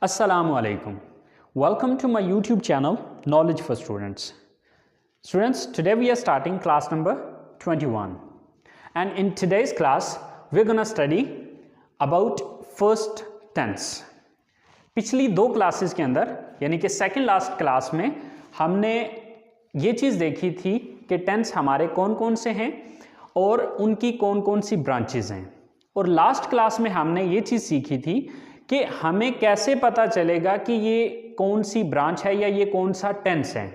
Assalamu alaikum. Welcome to my YouTube channel Knowledge for Students. Students, today we are starting class number 21. And in today's class, we're going to study about first tense. पिछली दो classes के अंदर यानी कि second last class में हमने ये चीज़ देखी थी कि टेंस हमारे कौन कौन से हैं और उनकी कौन कौन सी ब्रांचेस हैं। और लास्ट क्लास में हमने ये चीज़ सीखी थी कि हमें कैसे पता चलेगा कि ये कौन सी ब्रांच है या ये कौन सा टेंस है,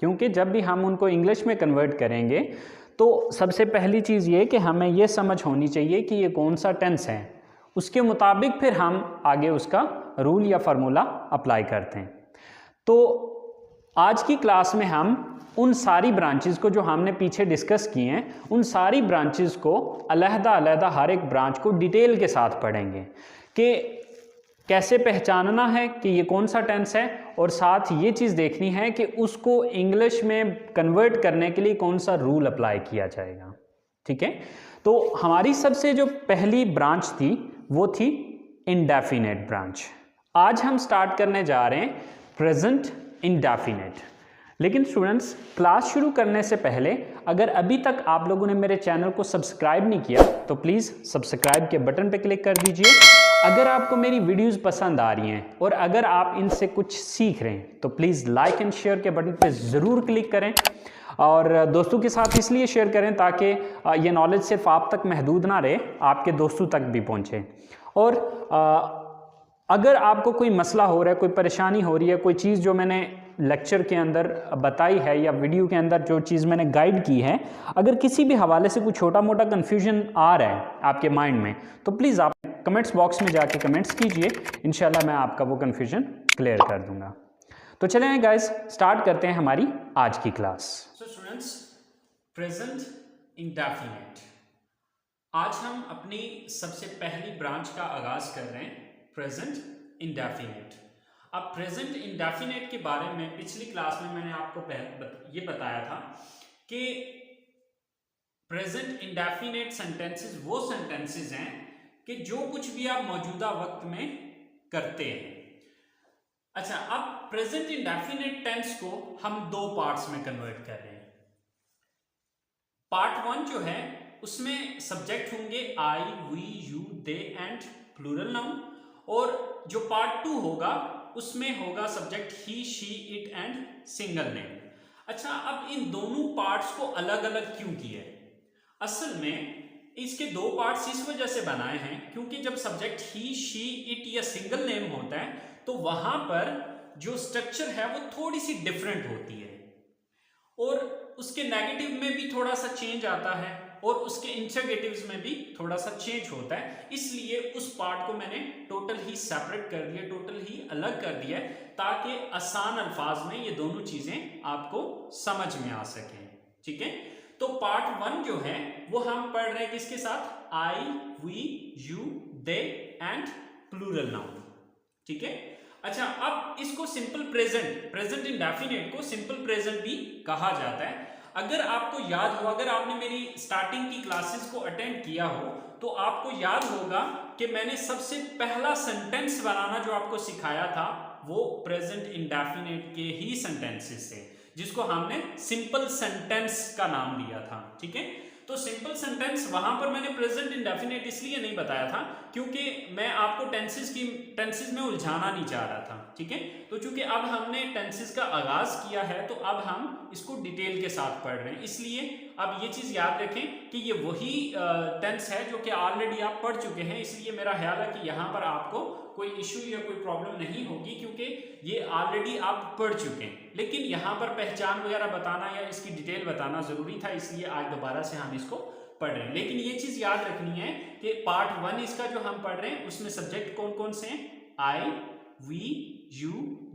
क्योंकि जब भी हम उनको इंग्लिश में कन्वर्ट करेंगे तो सबसे पहली चीज़ ये कि हमें ये समझ होनी चाहिए कि ये कौन सा टेंस है, उसके मुताबिक फिर हम आगे उसका रूल या फार्मूला अप्लाई करते हैं। तो आज की क्लास में हम उन सारी ब्रांचेस को जो हमने पीछे डिस्कस किए हैं, उन सारी ब्रांचेस को अलग-अलग हर एक ब्रांच को डिटेल के साथ पढ़ेंगे कि कैसे पहचानना है कि ये कौन सा टेंस है, और साथ ये चीज़ देखनी है कि उसको इंग्लिश में कन्वर्ट करने के लिए कौन सा रूल अप्लाई किया जाएगा। ठीक है, तो हमारी सबसे जो पहली ब्रांच थी वो थी इंडेफिनेट ब्रांच। आज हम स्टार्ट करने जा रहे हैं प्रेजेंट इंडेफिनेट। लेकिन स्टूडेंट्स, क्लास शुरू करने से पहले अगर अभी तक आप लोगों ने मेरे चैनल को सब्सक्राइब नहीं किया तो प्लीज़ सब्सक्राइब के बटन पर क्लिक कर दीजिए। अगर आपको मेरी वीडियोस पसंद आ रही हैं और अगर आप इनसे कुछ सीख रहे हैं तो प्लीज़ लाइक एंड शेयर के बटन पर ज़रूर क्लिक करें, और दोस्तों के साथ इसलिए शेयर करें ताकि ये नॉलेज सिर्फ आप तक महदूद ना रहे, आपके दोस्तों तक भी पहुँचे। और अगर आपको कोई मसला हो रहा है, कोई परेशानी हो रही है, कोई चीज़ जो मैंने लेक्चर के अंदर बताई है या वीडियो के अंदर जो चीज़ मैंने गाइड की है, अगर किसी भी हवाले से कोई छोटा मोटा कन्फ्यूजन आ रहा है आपके माइंड में तो प्लीज़ आप कमेंट्स बॉक्स में जाके कमेंट्स कीजिए, इंशाल्लाह मैं आपका वो कन्फ्यूजन क्लियर कर दूंगा। तो चलें गाइस, स्टार्ट करते हैं हमारी आज की class. So students, present indefinite, आज हम अपनी सबसे पहली ब्रांच का आगाज कर रहे हैं, प्रेजेंट इंडेफिनेट। अब प्रेजेंट इंडेफिनेट के बारे में पिछली क्लास में मैंने आपको ये बताया था कि प्रेजेंट इंडेफिनेट सेंटेंसेस वो सेंटेंसेस हैं कि जो कुछ भी आप मौजूदा वक्त में करते हैं। अच्छा, अब प्रेजेंट इंडेफिनेट टेंस को हम दो पार्ट्स में कन्वर्ट कर रहे हैं। पार्ट वन जो है उसमें सब्जेक्ट होंगे I, we, you, they and plural noun, और जो पार्ट टू होगा उसमें होगा subject he, she, it and single name. अच्छा, अब इन दोनों पार्ट्स को अलग अलग क्यों किए? असल में इसके दो पार्ट्स इस वजह से बनाए हैं क्योंकि जब सब्जेक्ट ही, शी, इट या सिंगल नेम होता है तो वहां पर जो स्ट्रक्चर है वो थोड़ी सी डिफरेंट होती है, और उसके नेगेटिव में भी थोड़ा सा चेंज आता है और उसके इंटरगेटिव्स में भी थोड़ा सा चेंज होता है। इसलिए उस पार्ट को मैंने टोटल ही सेपरेट कर दिया, टोटल ही अलग कर दिया ताकि आसान अल्फाज में ये दोनों चीजें आपको समझ में आ सके। ठीक है, तो पार्ट वन जो है वो हम पढ़ रहे हैं किसके साथ? I, we, you, they and plural noun. ठीक है, अच्छा, अब इसको सिंपल प्रेजेंट इंडेफिनेट को सिंपल प्रेजेंट भी कहा जाता है। अगर आपको याद हो, अगर आपने मेरी स्टार्टिंग की क्लासेस को अटेंड किया हो तो आपको याद होगा कि मैंने सबसे पहला सेंटेंस बनाना जो आपको सिखाया था वो प्रेजेंट इंडेफिनेट के ही सेंटेंसेस से, जिसको हमने सिंपल सेंटेंस का नाम दिया था। ठीक है, तो सिंपल सेंटेंस वहां पर मैंने प्रेजेंट इंडेफिनेट इसलिए नहीं बताया था क्योंकि मैं आपको टेंसेस में उलझाना नहीं चाह रहा था। ठीक है, तो चूंकि अब हमने टेंसेस का आगाज किया है तो अब हम इसको डिटेल के साथ पढ़ रहे हैं, इसलिए अब ये चीज याद रखें कि ये वही टेंस है जो कि ऑलरेडी आप पढ़ चुके हैं। इसलिए मेरा ख्याल है कि यहाँ पर आपको कोई इशू या कोई प्रॉब्लम नहीं होगी क्योंकि ये ऑलरेडी आप पढ़ चुके हैं। लेकिन यहाँ पर पहचान वगैरह बताना या इसकी डिटेल बताना जरूरी था, इसलिए आज दोबारा से हम इसको पढ़ रहे हैं। लेकिन ये चीज याद रखनी है कि पार्ट वन इसका जो हम पढ़ रहे हैं उसमें सब्जेक्ट कौन कौन से हैं? I, we, you,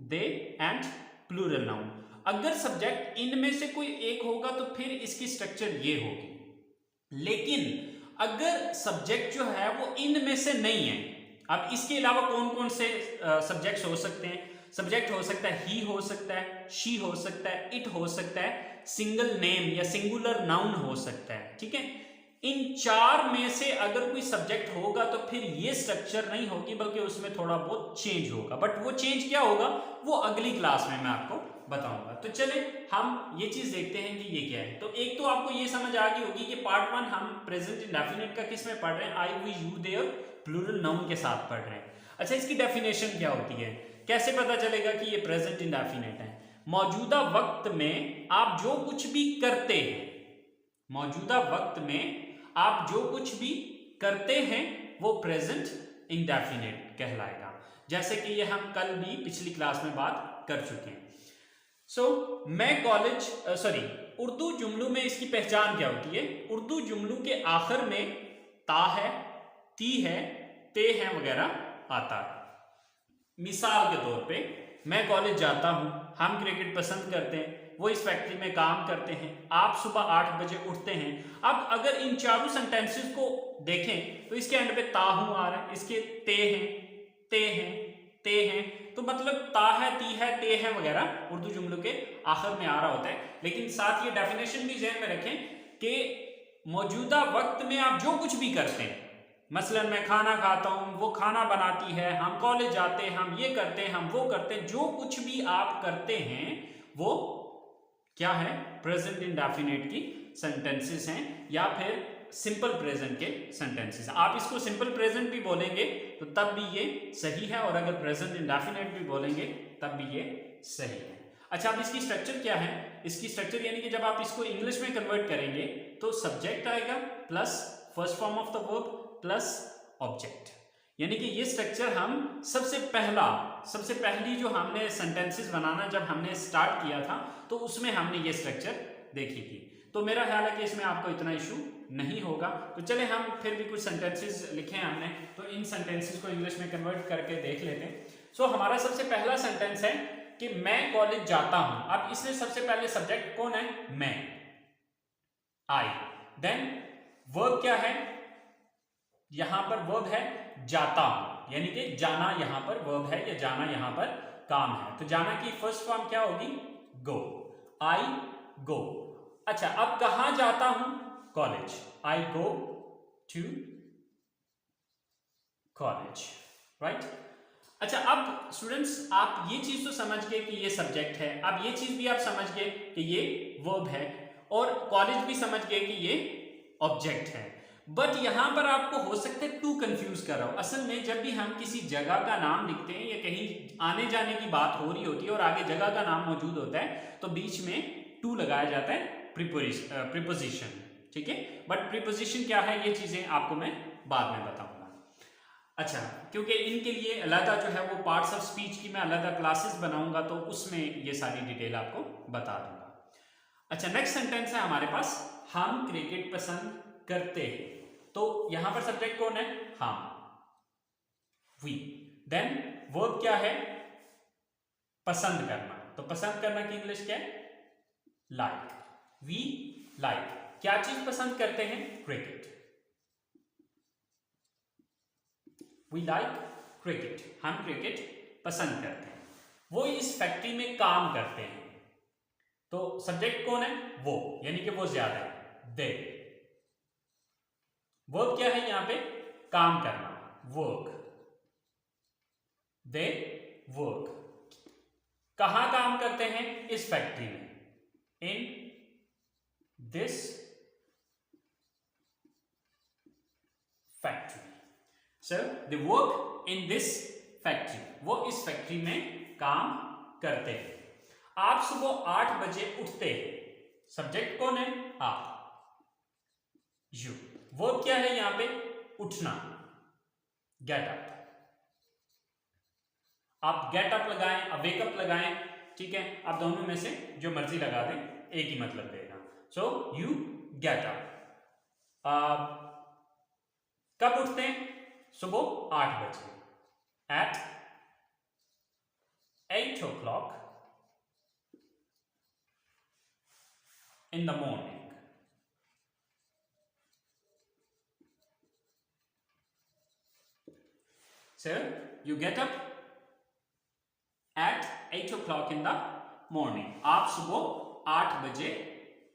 they and plural noun. अगर सब्जेक्ट इनमें से कोई एक होगा तो फिर इसकी स्ट्रक्चर ये होगी, लेकिन अगर सब्जेक्ट जो है वो इनमें से नहीं है, अब इसके अलावा कौन कौन से सब्जेक्ट्स हो सकते हैं? सब्जेक्ट हो सकता है ही, हो सकता है शी, हो सकता है इट, हो सकता है सिंगल नेम या सिंगुलर नाउन हो सकता है। ठीक है, इन चार में से अगर कोई सब्जेक्ट होगा तो फिर ये स्ट्रक्चर नहीं होगी, बल्कि उसमें थोड़ा बहुत चेंज होगा। बट वो चेंज क्या होगा वो अगली क्लास में मैं आपको बताऊंगा। तो चले हम ये चीज देखते हैं कि ये क्या है। तो एक तो आपको ये समझ आ गई होगी कि पार्ट 1 हम प्रेजेंट इंडेफिनिट का किस में पढ़ रहे हैं, आई, वी, यू, दे और प्लूरल नाउन के साथ पढ़ रहे हैं। अच्छा, इसकी डेफिनेशन क्या होती है, कैसे पता चलेगा कि ये प्रेजेंट इंडेफिनिट है? मौजूदा वक्त में आप जो कुछ भी करते हैं, मौजूदा वक्त में आप जो कुछ भी करते हैं वो प्रेजेंट इंडेफिनिट कहलाएगा। जैसे कि ये हम कल भी पिछली क्लास में बात कर चुके हैं। मैं कॉलेज उर्दू जुमलों में इसकी पहचान क्या होती है? उर्दू जुमलों के आखिर में ता है, ती है, ते है वगैरह आता है। मिसाल के तौर पे मैं कॉलेज जाता हूं, हम क्रिकेट पसंद करते हैं, वो इस फैक्ट्री में काम करते हैं, आप सुबह 8 बजे उठते हैं। अब अगर इन चारों सेंटेंसेस को देखें तो इसके एंड पे ता हूं आ रहा है, इसके ते हैं, ते हैं, ते हैं, तो मतलब ता है, ती है, ते है वगैरह उर्दू जुमलों के आखिर में आ रहा होता है। लेकिन साथ ये डेफिनेशन भी ज़हन में रखें कि मौजूदा वक्त में आप जो कुछ भी करते हैं, मसलन मैं खाना खाता हूं, वो खाना बनाती है, हम कॉलेज जाते हैं, हम ये करते हैं, हम वो करते हैं, जो कुछ भी आप करते हैं वो क्या है? प्रेजेंट इंडेफिनिट की सेंटेंसेस हैं या फिर सिंपल प्रेजेंट के सेंटेंसेस। आप इसको सिंपल प्रेजेंट भी बोलेंगे तो तब भी ये सही है, और अगर प्रेजेंट इंडेफिनिट भी बोलेंगे तब भी ये सही है। अच्छा, अब इसकी स्ट्रक्चर क्या है? इसकी स्ट्रक्चर यानी कि जब आप इसको इंग्लिश में कन्वर्ट करेंगे तो सब्जेक्ट आएगा plus first form of the verb plus object. यानी कि ये स्ट्रक्चर हम सबसे पहली जो हमने सेंटेंसेस बनाना जब हमने स्टार्ट किया था तो उसमें हमने ये स्ट्रक्चर देखी थी। तो मेरा ख्याल है कि इसमें आपको इतना इशू नहीं होगा। तो चले हम फिर भी कुछ सेंटेंसेस लिखे हैं हमने, तो इन सेंटेंसेस को इंग्लिश में कन्वर्ट करके देख लेते हैं। हमारा सबसे पहला सेंटेंस है कि मैं कॉलेज जाता हूं। अब इसमें सबसे पहले सब्जेक्ट कौन है? मैं, आई। देन वर्ब क्या है? यहां पर वर्ब है जाता हूं, यानी कि जाना यहां पर वर्ब है या जाना यहां पर काम है। तो जाना की फर्स्ट फॉर्म क्या होगी? गो, आई गो। अच्छा, अब कहां जाता हूं? College, I go to college, right. अच्छा, अब स्टूडेंट्स आप ये चीज तो समझ गए कि ये सब्जेक्ट है। अब ये चीज भी आप समझ गए कि ये वर्ब है, और कॉलेज भी समझ गए कि ये ऑब्जेक्ट है। बट यहां पर आपको हो सकता है टू कंफ्यूज कर रहा हो। असल में जब भी हम किसी जगह का नाम लिखते हैं या कहीं आने जाने की बात हो रही होती है और आगे जगह का नाम मौजूद होता है तो बीच में टू लगाया जाता है, प्रीपोजिशन, ठीक है। बट प्रीपोजिशन क्या है ये चीजें आपको मैं बाद में बताऊंगा। अच्छा, क्योंकि इनके लिए अलग जो है वो पार्ट्स ऑफ स्पीच की मैं अलग क्लासेस बनाऊंगा तो उसमें ये सारी डिटेल आपको बता दूंगा। अच्छा, नेक्स्ट सेंटेंस है हमारे पास, हम क्रिकेट पसंद करते हैं। तो यहां पर सब्जेक्ट कौन है? हम, वी। देन वर्ब क्या है? पसंद करना। तो पसंद करना की इंग्लिश क्या है? Like, we like. क्या चीज पसंद करते हैं? Cricket, we like cricket. हम क्रिकेट पसंद करते हैं। वो इस फैक्ट्री में काम करते हैं। तो सब्जेक्ट कौन है? वो, यानी कि वो ज्यादा है, दे। वर्ब क्या है यहां पे? काम करना, वर्क, दे वर्क। कहां काम करते हैं? इस फैक्ट्री में, in this factory. So they work in this factory. वो इस फैक्ट्री में काम करते हैं। आप सुबह 8 बजे उठते हैं। सब्जेक्ट कौन है? आप, यू। वर्ब क्या है यहां पे? उठना, गेट अप। आप गेट अप लगाएं, अवेकअप लगाएं, ठीक है, आप दोनों में से जो मर्जी लगा दें, एक ही मतलब देगा। So you get up. कब उठते हैं? सुबह 8 बजे, eight 8 o'clock in the morning. So you get up at 8 o'clock in the morning. आप सुबह 8 बजे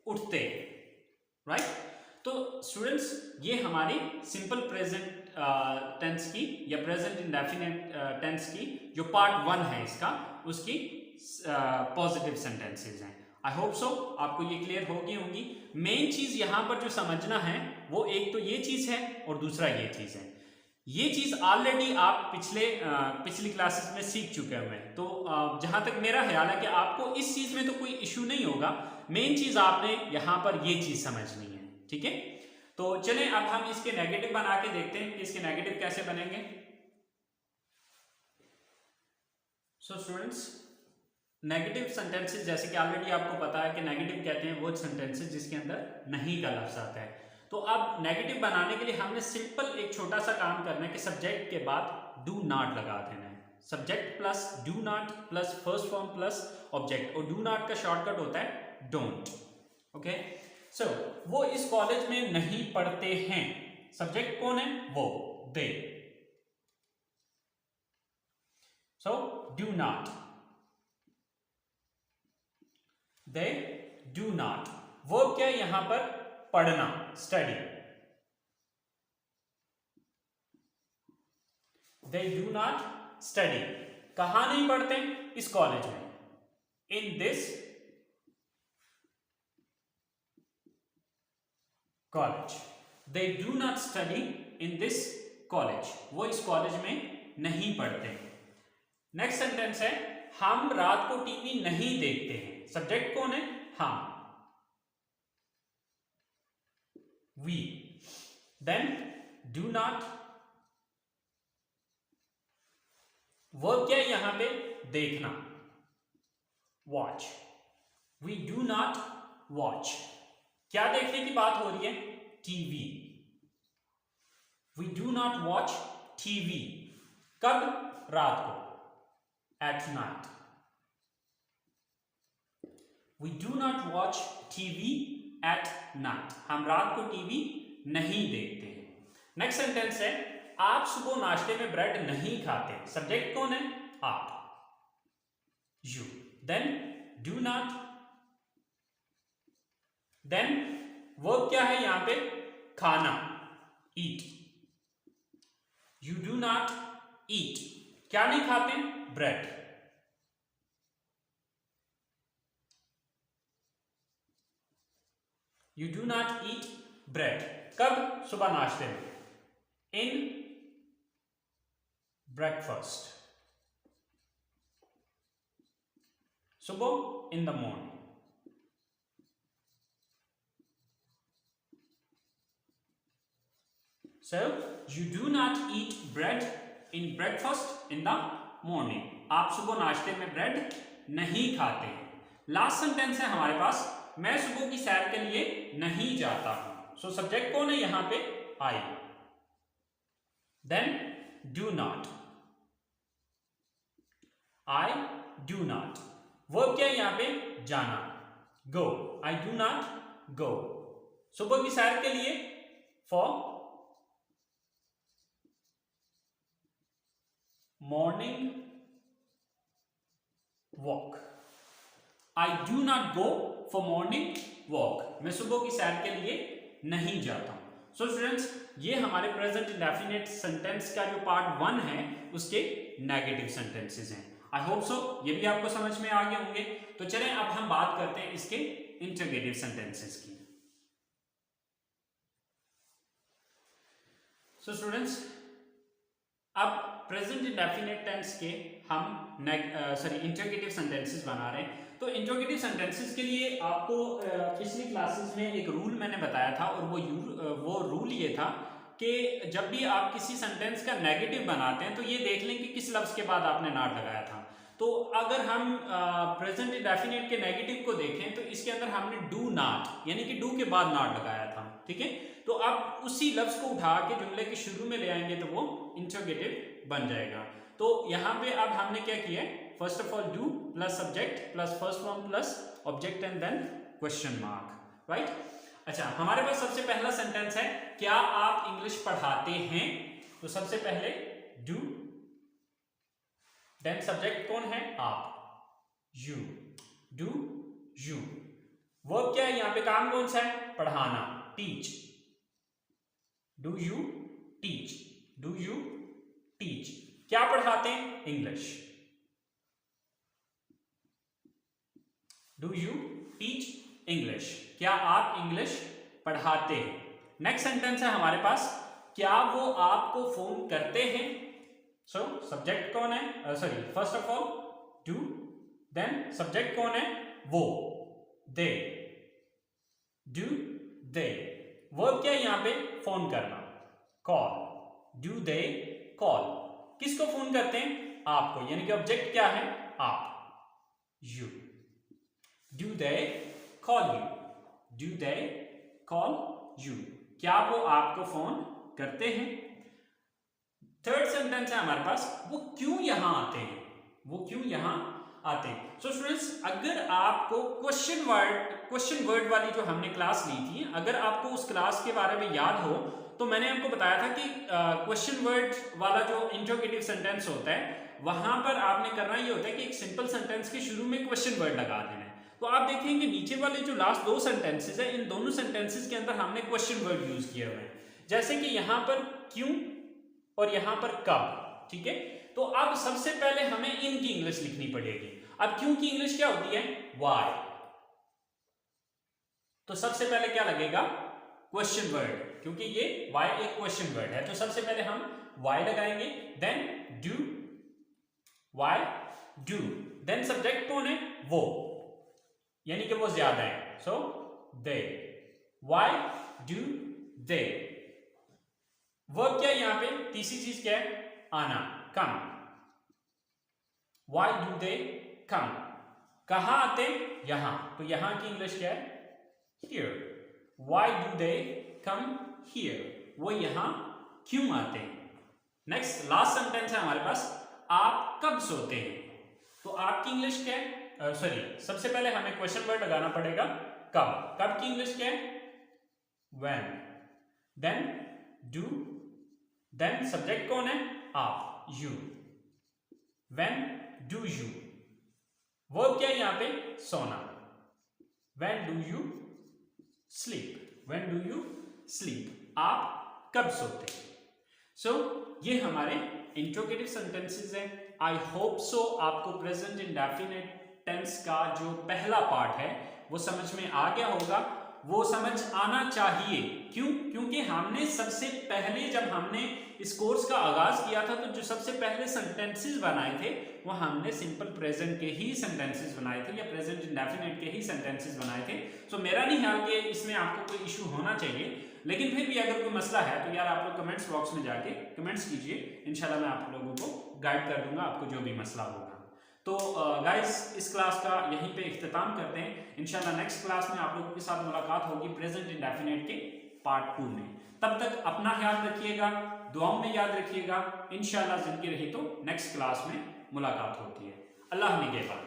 उठते हैं, राइट। तो स्टूडेंट्स ये हमारी सिंपल प्रेजेंट टेंस की या प्रेजेंट इंडेफिनिट टेंस की जो पार्ट 1 है इसका, उसकी पॉजिटिव सेंटेंसेस हैं। आई होप सो आपको ये क्लियर होगी होंगी। मेन चीज यहां पर जो समझना है वो एक तो ये चीज है और दूसरा ये चीज है। ये चीज ऑलरेडी आप पिछली क्लासेस में सीख चुके हुए हैं, तो जहां तक मेरा ख्याल है कि आपको इस चीज में तो कोई इश्यू नहीं होगा। मेन चीज आपने यहां पर ये चीज समझनी है, ठीक है। तो चलें अब हम इसके नेगेटिव बना के देखते हैं कि इसके नेगेटिव कैसे बनेंगे। सो स्टूडेंट्स, नेगेटिव सेंटेंसेस जैसे कि ऑलरेडी आपको पता है कि नेगेटिव कहते हैं वो सेंटेंसेस जिसके अंदर नहीं का लफ्ज आता है। तो अब नेगेटिव बनाने के लिए हमने सिंपल एक छोटा सा काम करना है कि सब्जेक्ट के बाद डू नॉट लगा देना है। Subject plus do not plus first form plus object, और डू नॉट का शॉर्टकट होता है डोंट। ओके, सो वो इस कॉलेज में नहीं पढ़ते हैं। सब्जेक्ट कौन है? वो, they. So do not, they do not. वो क्या यहां पर पढ़ना, study. They do not study. कहां नहीं पढ़ते? इस कॉलेज में, in this college. They do not study in this college. वो इस कॉलेज में नहीं पढ़ते। नेक्स्ट सेंटेंस है हम रात को टीवी नहीं देखते हैं। सब्जेक्ट कौन है? हम, we. Then do not, verb क्या है यहां पे? देखना, watch. We do not watch. क्या देखने की बात हो रही है? TV. We do not watch TV. कब? रात को, at night. We do not watch TV at night. हम रात को टीवी नहीं देखते हैं। नेक्स्ट सेंटेंस है आप सुबह नाश्ते में ब्रेड नहीं खाते। सब्जेक्ट कौन है? आप, you. Then do not, then verb क्या है यहां पे? खाना, eat. You do not eat. क्या नहीं खाते? Bread. You do not eat bread. कब? सुबह नाश्ते में, इन ब्रेकफास्ट। सुबह, in the morning. So you do not eat bread in breakfast in the morning. आप सुबह नाश्ते में ब्रेड नहीं खाते हैं। लास्ट सेंटेंस है हमारे पास, मैं सुबह की सैर के लिए नहीं जाता हूं। सो सब्जेक्ट कौन है यहां पे? I. Then do not, I do not. Verb क्या है यहां पे? जाना, गो। आई डू नॉट गो। सुबह की सैर के लिए, for morning walk. I do not go for morning walk. मैं सुबह की सैर के लिए नहीं जाता हूं। सो स्टूडेंट्स, ये हमारे प्रेजेंट इंडेफिनिट सेंटेंस का जो पार्ट 1 है उसके नेगेटिव सेंटेंसेस हैं। आई होप सो ये भी आपको समझ में आ गए होंगे। तो चलें अब हम बात करते हैं इसके इंटरोगेटिव सेंटेंसेस की। सो स्टूडेंट्स, अब प्रेजेंट इंडेफिनिट टेंस के हम इंटरोगेटिव सेंटेंसेस बना रहे हैं। तो इंटरोगेटिव सेंटेंसेस के लिए आपको पिछली क्लासेस में एक रूल मैंने बताया था, और वो रूल ये था कि जब भी आप किसी सेंटेंस का नेगेटिव बनाते हैं तो ये देख लें कि किस लफ्ज के बाद आपने नॉट लगाया था। तो अगर हम प्रेजेंट इंडेफिनिट के नेगेटिव को देखें तो इसके अंदर हमने डू नॉट यानी कि डू के बाद नॉट लगाया था, ठीक है। तो अब उसी लफ्ज को उठा के जुमले के शुरू में ले आएंगे तो वो इंटरोगेटिव बन जाएगा। तो यहां पे अब हमने क्या किया है? First of all do plus subject plus first form plus object and then question mark, right. अच्छा, हमारे पास सबसे पहला सेंटेंस है क्या आप इंग्लिश पढ़ाते हैं? तो सबसे पहले डू, देन सब्जेक्ट कौन है? आप, यू। Do you. वर्ब क्या है यहां पे? काम कौन सा है? पढ़ाना, teach. Do you teach, do you teach, क्या पढ़ाते हैं? English. Do you teach English, क्या आप इंग्लिश पढ़ाते हैं? नेक्स्ट सेंटेंस है हमारे पास, क्या वो आपको फोन करते हैं? सो सब्जेक्ट कौन है? Sorry, first of all do, then subject कौन है? वो, दे, डू दे। वर्ब क्या है यहाँ पे? फोन करना, कॉल, डू दे कॉल, किसको फोन करते हैं? आपको, यानी कि ऑब्जेक्ट क्या है? आप, you. Do they call you, do they call you, क्या वो आपको फोन करते हैं? थर्ड सेंटेंस है हमारे पास, वो क्यों यहां आते हैं? वो क्यों यहां आते हैं? सो स्टूडेंट्स, अगर आपको क्वेश्चन वर्ड वाली जो हमने क्लास ली थी, अगर आपको उस क्लास के बारे में याद हो, तो मैंने आपको बताया था कि क्वेश्चन वर्ड वाला जो इंट्रोगेटिव सेंटेंस होता है, वहां पर आपने करना ये होता है कि एक सिंपल सेंटेंस के शुरू में क्वेश्चन वर्ड लगा देना है। तो आप देखेंगे नीचे वाले जो लास्ट दो सेंटेंसेस है, इन दोनों सेंटेंसेस के अंदर हमने क्वेश्चन वर्ड यूज किए हुए हैं, जैसे कि यहां पर क्यों और यहां पर कब, ठीक है। तो अब सबसे पहले हमें इनकी इंग्लिश लिखनी पड़ेगी। अब क्यों की इंग्लिश क्या होती है? व्हाई। तो सबसे पहले क्या लगेगा? क्वेश्चन वर्ड, क्योंकि ये व्हाई एक क्वेश्चन वर्ड है, तो सबसे पहले हम व्हाई लगाएंगे, then do, why do, then subject कौन है? वो, यानी कि वो ज्यादा है, so they, why do they. Verb क्या है यहां पे? तीसरी चीज क्या है? आना, कम, व्हाई डू दे कम, कहां आते? यहां, तो यहां की इंग्लिश क्या है? Here, why do they come here, वो यहां क्यों आते हैं? नेक्स्ट लास्ट सेंटेंस है हमारे पास, आप कब सोते हैं? तो आपकी इंग्लिश क्या है? सॉरी, सबसे पहले हमें क्वेश्चन वर्ड लगाना पड़ेगा, कब। कब की इंग्लिश क्या है? When, then do, then subject कौन है? आप, you, when do you. Verb क्या है यहां पे? सोना, when do you sleep, when do you sleep, आप कब सोते हैं? सो ये हमारे इंट्रोगेटिव सेंटेंसेस हैं। आई होप सो आपको प्रेजेंट इंडेफिनिट टेंस का जो पहला पार्ट है वो समझ में आ गया होगा, वो समझ आना चाहिए। क्यों? क्योंकि हमने सबसे पहले जब हमने इस कोर्स का आगाज किया था, तो जो सबसे पहले सेंटेंसेस बनाए थे वो हमने सिंपल प्रेजेंट के ही सेंटेंसेस बनाए थे, या प्रेजेंट इंडेफिनिट के ही सेंटेंसेस बनाए थे। सो मेरा नहीं ख्याल कि इसमें आपको कोई इशू होना चाहिए, लेकिन फिर भी अगर कोई मसला है तो यार आप लोग कमेंट्स बॉक्स में जाके कमेंट्स कीजिए, इंशाल्लाह मैं आप लोगों को गाइड कर दूंगा, आपको जो भी मसला होगा। तो गाइस, इस क्लास का यहीं पे इख्तिताम करते हैं। इंशाल्लाह नेक्स्ट क्लास में आप लोगों के साथ मुलाकात होगी प्रेजेंट इंडेफिनिट के पार्ट 2 में। तब तक अपना ख्याल रखिएगा, दुआओं में याद रखिएगा। इंशाल्लाह जिंदगी रही तो नेक्स्ट क्लास में मुलाकात होती है। अल्लाह निगहबान।